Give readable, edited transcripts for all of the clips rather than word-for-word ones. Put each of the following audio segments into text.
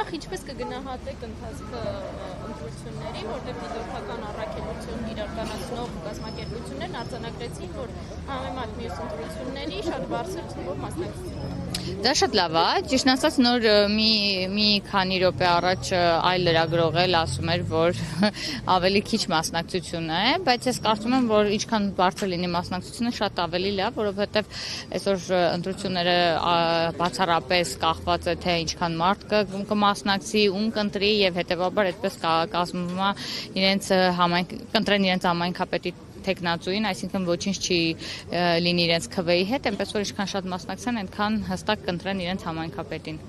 նախ ինչպես կգնահատեք ընթացքը ընտրությունների, որտեղ դիտորդական առաքելություն իրականացնող կազմակերպություններն արձանագրեցին, որ համեմատ մյուս ընտրությունների շատ բարձր թվով մասնակցություն։ Դա շատ լավ է, ճիշտ ասած նոր մի քանի րոպե առաջ այլ լրագրող էլ ասում էր, որ ավելի քիչ մասնակցություն է, բայց ես կարծում եմ, որ ինչքան բարձր լինի մասնակցությունը, շատ ավելի լավ, որովհետև այսօր ընտրությունները բացառապես կախված է թե ինչքան մարդ կմասնակցի, ում կընտրի եւ հետեւաբար այդպես կազմվում է կընտրեն իրենց համայնքապետի տեխնացուին, այսինքն ոչինչ չի լինի իրենց քվեի հետ, այնպես որ ինչքան շատ մասնակցեն, այնքան հստակ կընտրեն իրենց համայնքապետին։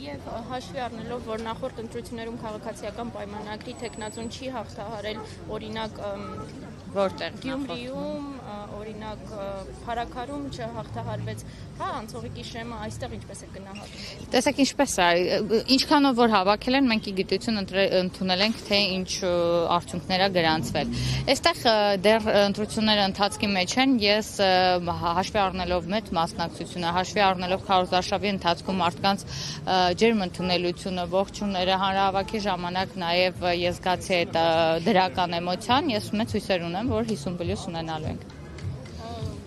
Եվ հաշվի առնելով, որ նախորդ ընտրություններում քաղաքացիական պայմանագրի տեխնացուն չի հաղթահարել, օրինակ որտեղ Գյումրիում, օրինակ Փարաքարում չհաղթահարվեց, հա, անցողիկի շեմը այստեղ ինչպես է գնահատում։ Տեսեք ինչպես է, ինչքանով որ հավաքել են, մենք ի գիտություն ընդունել ենք, թե ինչ արդյունքներ է գրանցվել։ Այստեղ դեռ ընտրությունները ընթացքի մեջ են, ես հաշվի առնելով մեծ մասնակցությունը, հաշվի առնելով քարոզարշավի ընթացքում մարդկանց ջերմընդունելությունը, ողջունները, հանրահավաքի ժամանակ նաև ես զգացի այդ դրական էմոցիան, ես մեծ հույսեր ունեմ, որ 50+ ունենալու ենք։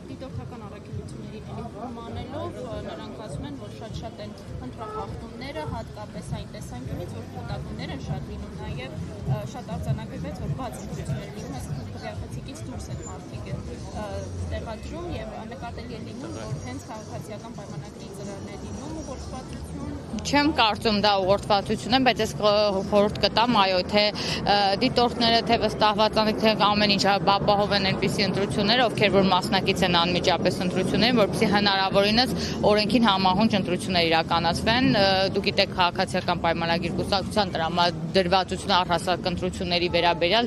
Դիտորդական առաքելություններին informanելով նրանք ասում են, որ շատ են ընտրախախտումները, հատկապես այն տեսանկյունից, որ կուտակումներ են շատ լինում, նաև շատ արձանագրվեց, որ բաց ընտրություններ լինում, այսինքն քվեախցիկից դուրս են մարդիկ տեղադրում եւ նկատելի է լինում, որ հենց քաղաքացիական պայմանագրի ծրարն է լինում ուղղորդվածություն։ Չեմ կարծում դա ուղղորդվածություն է, բայց ես խորհուրդ կտամ, այո, թե դիտորդները, թե վստահված անեք, թե ամեն ինչ ապահովեն այնպիսի ընտրություններ, ովքեր որ մասնակից են անմիջապես ընտրություններին, որպեսզի հնարավորինս օրենքին համահունչ ընտրություններ իրականացվեն։ Դուք գիտեք քաղաքացիական պայմանագիր կուսակցության տրամադրվածությունը առհասարակ ընտրությունների վերաբերյալ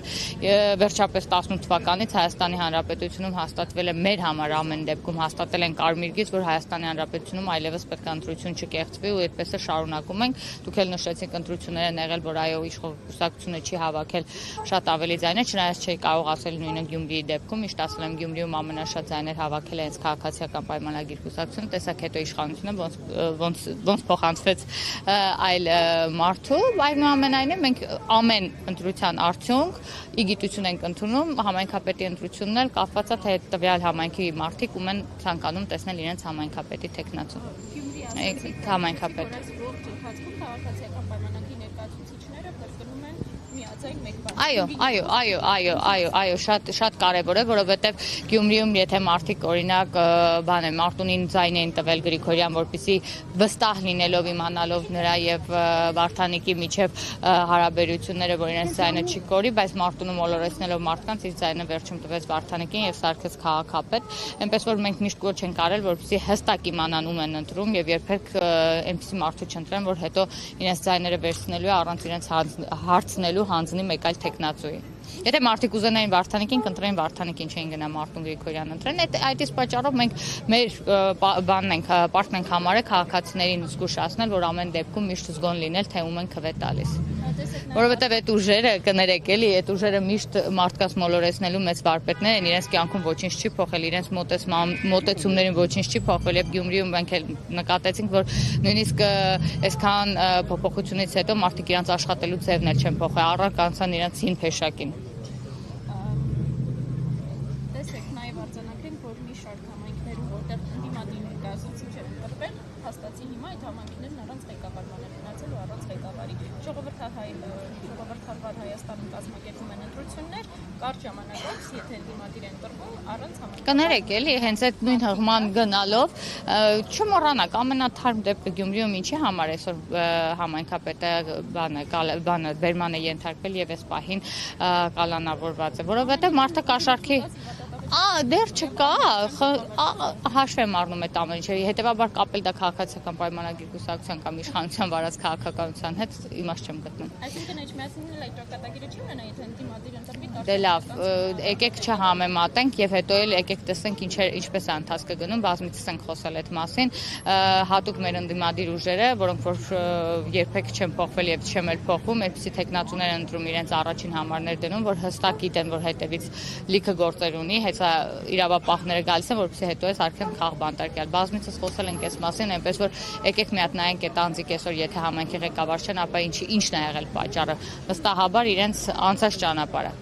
վերջապես 18 թվականից Հայաստանի Հանրապետությունում հաստատվել է մեր համար ամեն դեպքում հաստատել են կարմիր գիծ, որ Հայաստանի Հանրապետությունում այլևս պետք է ընտրություն չկեղծվի ու այդպես է շարունակում ենք։ Դուք էլ նշեցիք ընտրություններ են եղել, որ այո իշխող կուսակցությունը չի հավաքել շատ ավելի ձայներ, չնայած չի կարող ասել նույնը Գյումրիի դեպքում, միշտ ասել եմ Գյումրիում ամենաշատ ձայներ հավաքել է հենց քաղաքացիական պայմանագիր կուսակցությունը, տեսակ հետո իշխանությունը ոնց փոխանցվեց այլ մարդու, այնուամենայնիվ մենք ամեն ընտրության արդյունք ի գիտություն ենք ընդունում, համայնքապետի ընտրությունն էլ կապված է թե տվյալ համայնքի մարդիկ ում են ցանկանում տեսնել իրենց համայնքապետի տեխնացուն։ Համայնքապետ։ Քաղաքացիական պայմանագրի ներկայացուցիչները կրկնում են միաձայն մեկ բան։ Այո, շատ կարևոր է, որովհետև Գյումրիում եթե մարդիկ օրինակ Մարտունին ձայն էին տվել Գրիգորյան, որպեսզի վստահ լինելով իմանալով նրա եւ Վարդանիկի միջև հարաբերությունները, որ իրենց ձայնը չի կորի, բայց Մարտունում մոլորեցնելով մարդկանց իր ձայնը վերջում տվեց Վարդանիկին եւ սարքեց քաղաքապետ, այնպես որ մենք միշտ կոչ ենք արել, որպեսզի հստակ իմանան ում են ընտրում եւ երբեք այնպեսի մարդու չընտրեն, որ հետո իրենց ձայները վերցնելու է առանց իրենց հարցնելու հանձնի մեկ այլ տեխնացուի։ Եթե մարդիկ ուզենային Վարդանիկին, կընտրեին Վարդանիկին, չէին գնա Մարտուն Գրիգորյան ընտրեն։ Այդ իսկ պատճառով մենք մեր պարտք ենք համարել քաղաքացիներին զգուշացնել, որ ամեն դեպքում միշտ զգոն լինել, թե ում են քվե տալիս։ Որովհետև այդ ուժերը, կներեք էլի, այդ ուժերը միշտ մարդկանց մոլորեցնելու մեծ վարպետներ են, իրենց կյանքում ոչինչ չի փոխել, իրենց մոտեցումներին ոչինչ չի փոխել եւ Գյումրիում մենք էլ նկատեցինք, որ նույնիսկ այսքան փոփոխությունից հետո մարդիկ իրենց աշխատելու ձևն էլ չեն փոխել, առանց անցան իրենց հին փեշակին։ Տեսեք, նաև արձանագրենք, որ մի շարք համայնքներում, որտեղ ընդդիմադիր ներկայացուցիչներ են տրվել, հաստատի հիմա այդ համայնքներն առանց ղեկավարման են մնացել ու առանց ղեկավարի։ Ժողովրդավար Հայաստանում կազմակերպում են ընտրություններ, կարճ ժամանակ անց, եթե ընդդիմադիր են տրվում, առանց համայնքի։ Կներեք էլի, հենց այդ նույն հղման գնալով չմոռանաք, ամենաթարմ դեպքը Գյումրիում ինչի համար այսօր համայնքապետը բերման է ենթարկվել եւ այս պահին կալանավորված է, որովհետեւ մարդը կաշառքի դեռ չկա, հաշվ եմ առնում այդ ամեն ինչը, հետևաբար կապել դա քաղաքացիական պայմանագրի կուսակցության կամ իշխանության վարած քաղաքականության հետ իմաստ չեմ գտնում։ Այսինքն այդ միասին էլ այդ ճակատագիրը չի մնա, եթե ընդդիմադիր ընտրվի Դե լավ, եկեք չհամեմատենք եւ հետո էլ եկեք տեսնենք ինչպես է ընթացքը գնում, բազմիցս ենք խոսել այդ մասին, հատուկ մեր ընդդիմադիր ուժերը, որոնք որ երբեք չեն փոխվել եւ չեմ էլ փոխվում, այդպիսի տեխնացուներ են ընտրում իրենց առաջին համարներ դնում, որ հստակ գիտեն, որ հետևից լիքը գործեր ունի, սա իրավապահները գալիս են, որպեսզի հետո էս արդեն խաղ բանտարկել։ Բազմիցս խոսել ենք այս մասին, այնպես որ եկեք մի հատ նայենք այդ անձիկ այսօր եթե համայնքի ղեկավար չեն, ապա ինչն է եղել պատճառը։ Վստահաբար իրենց անցած ճանապարհը։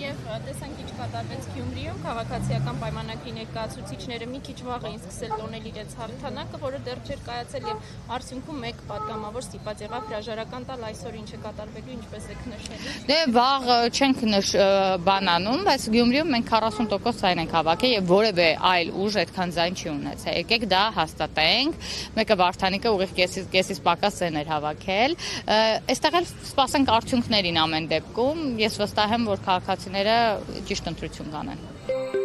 Եվ տեսանք ինչ կատարվեց Գյումրիում, քաղաքացիական պայմանագրի ներկայացուցիչները մի քիչ վաղ էին սկսել տոնել իրենց հարթանակը, որը դեռ չէր կայացել եւ արդյունքում մեկ պատգամավոր ստիպած եղավ հրաժարական տալ այսօր ինչ է կատարվելու, ինչպես եք նշել։ Դե վաղ չենք բանանում, բայց Գյումրիում մենք 40% ձայն ենք հավաքել եւ որևէ այլ ուժ այդքան ձայն չի ունեցել։ Եկեք դա հաստատենք։ Մեկը Վարդանիկը ուղիղ կեսից պակաս ձայն էր հավաքել։ Այստեղ էլ սպասենք արդյունքներին ամեն դեպքում։ Ես վստահ եմ, որ քաղաքացիները ճիշտ ընտրություն կանեն։